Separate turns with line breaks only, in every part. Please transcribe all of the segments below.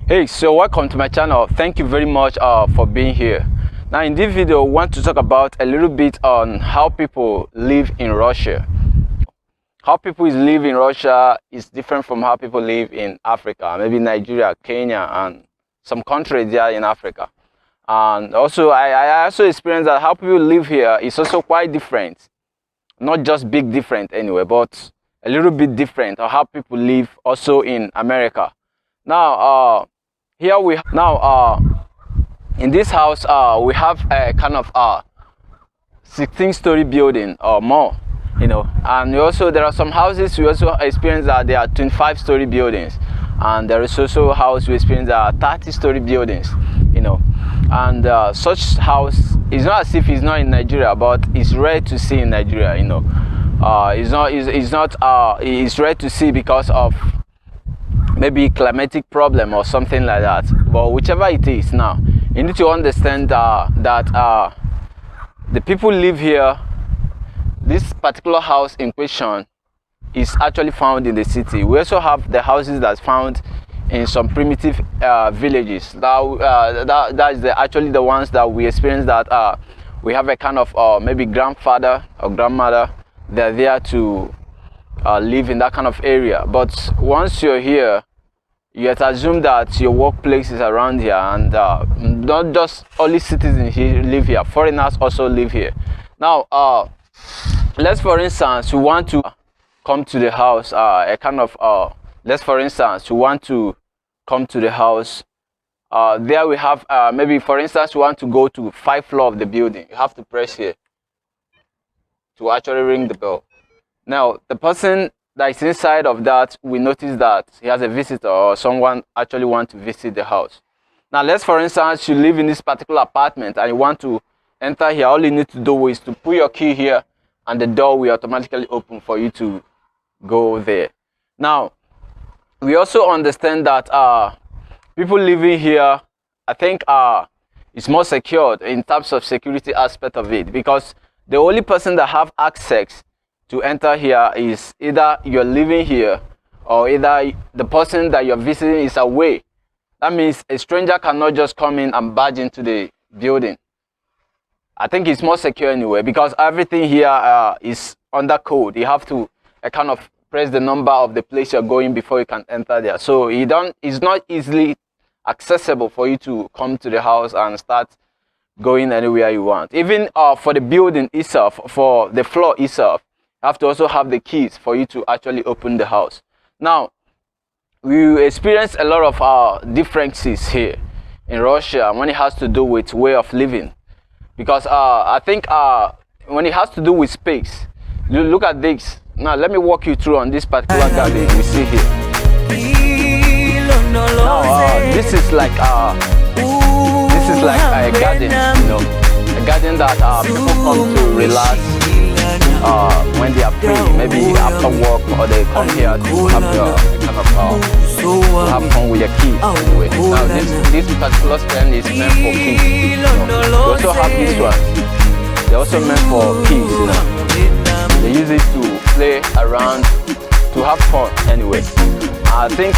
Hey, so welcome to my channel. Thank you very much for being here. Now in this video I want to talk about a little bit on how people live in Russia. How people live in Russia is different from how people live in Africa, maybe Nigeria, Kenya, and some countries there in Africa. And also I also experienced that how people live here is also quite different. Not just big different anyway, but a little bit different on how people live also in America. Now here we in this house we have a kind of 16-story building or more, you know. And also there are some houses we also experience that they are 25-story buildings, and there is also a house we experience that are 30-story buildings, you know. And such house is not as if it's not in Nigeria, but it's rare to see in Nigeria, you know. It's rare to see because of maybe climatic problem or something like that. But whichever it is, now you need to understand that the people live here. This particular house in question is actually found in the city. We also have the houses that's found in some primitive villages. That is actually the ones that we experience, that we have a kind of maybe grandfather or grandmother. They're there to live in that kind of area. But once you're here, you have to assume that your workplace is around here, and not just only citizens here live here, foreigners also live here. Now let's for instance you want to come to the house, let's for instance you want to come to the house. There we have maybe for instance you want to go to 5th floor of the building. You have to press here to actually ring the bell. Now the person that is inside of that will notice that he has a visitor or someone actually want to visit the house. Now let's for instance you live in this particular apartment and you want to enter here. All you need to do is to put your key here and the door will automatically open for you to go there. Now we also understand that people living here, I think it's more secured in terms of security aspect of it, because the only person that have access to enter here is either you're living here or either the person that you're visiting is away. That means a stranger cannot just come in and barge into the building. I think it's more secure anyway, because everything here is under code. You have to kind of press the number of the place you're going before you can enter there. So it's not easily accessible for you to come to the house and start going anywhere you want. Even for the building itself, for the floor itself, you have to also have the keys for you to actually open the house. Now we experience a lot of differences here in Russia when it has to do with way of living, because I think when it has to do with space, you look at this. Now let me walk you through on this particular garden we see here. Now this is like a garden, you know, a garden that people come to relax when they are free, maybe after work, or they come here to have have fun with their kids anyway. Now this particular stand is meant for kids, you know. We also have this one. They're also meant for kids, you know. They use it to play around, to have fun anyway. I think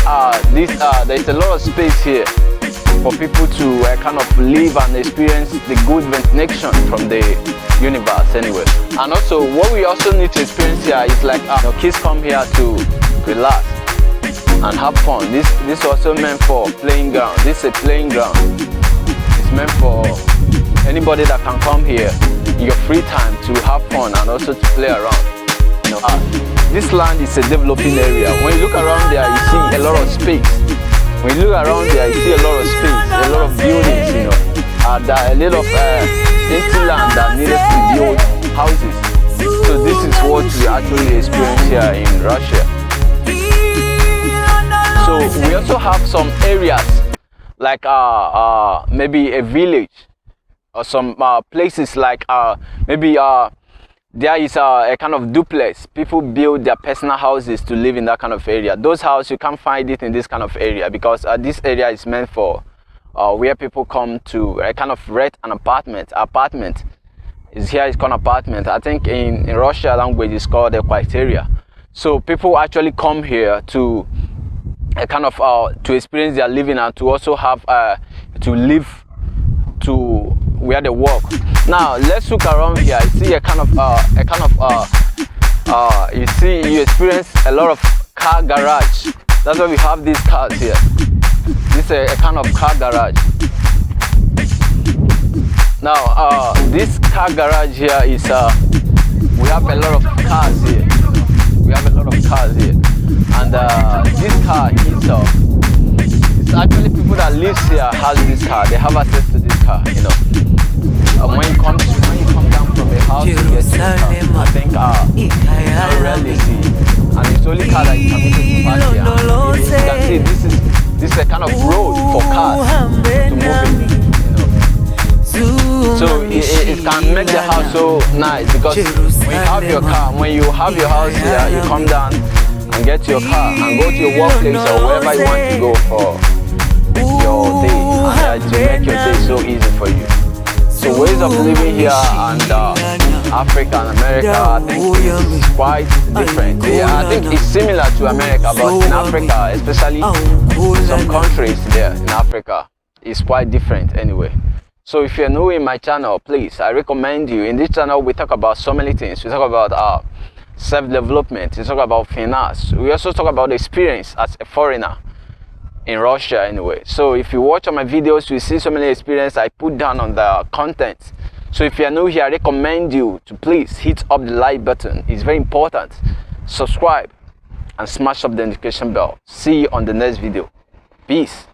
there's a lot of space here for people to kind of live and experience the good ventilation from the universe anyway. And also what we also need to experience here is like kids come here to relax and have fun. This also meant for playing ground. This is a playing ground. It's meant for anybody that can come here in your free time to have fun and also to play around, you know. This land is a developing area. When you look around there, you see a lot of space. When you look around there, you see a lot of space, a lot of buildings, you know. There are a lot of empty land that needed to build houses. So this is what we actually experience here in Russia. So we also have some areas like maybe a village or some places like maybe there is a kind of duplex. People build their personal houses to live in that kind of area. Those houses, you can't find it in this kind of area, because this area is meant for where people come to kind of rent an apartment. Apartment is here, it's called apartment. I think in Russian language it's called a criteria. So people actually come here to a kind of to experience their living and to also have to live to where they work. Now let's look around here. You see you experience a lot of car garage. That's why we have these cars here. This is a kind of car garage. Now this car garage here is we have a lot of cars here. We have a lot of cars here, and this car is it's actually people that lives here has this car. They have access to this car, you know. When you come down from a house, you get this car. I think I rarely see, and it's the only car that you can use to park here. You can see this is a kind of road for cars to move in, you know. So it can make the house so nice, because when you have your car, when you have your house here, you come down and get your car and go to your workplace or wherever you want to go for your day, and to make your day so easy for you. So ways of living here and Africa and America, I think is quite different. I think it's similar to America, but in Africa, especially some countries there in Africa, it's quite different anyway. So if you're new in my channel, please, I recommend you. In this channel, we talk about so many things. We talk about self-development. We talk about finance. We also talk about the experience as a foreigner in Russia anyway. So if you watch on my videos, you see so many experiences I put down on the content. So if you're new here, I recommend you to please hit up the like button. It's very important. Subscribe and smash up the notification bell. See you on the next video. Peace.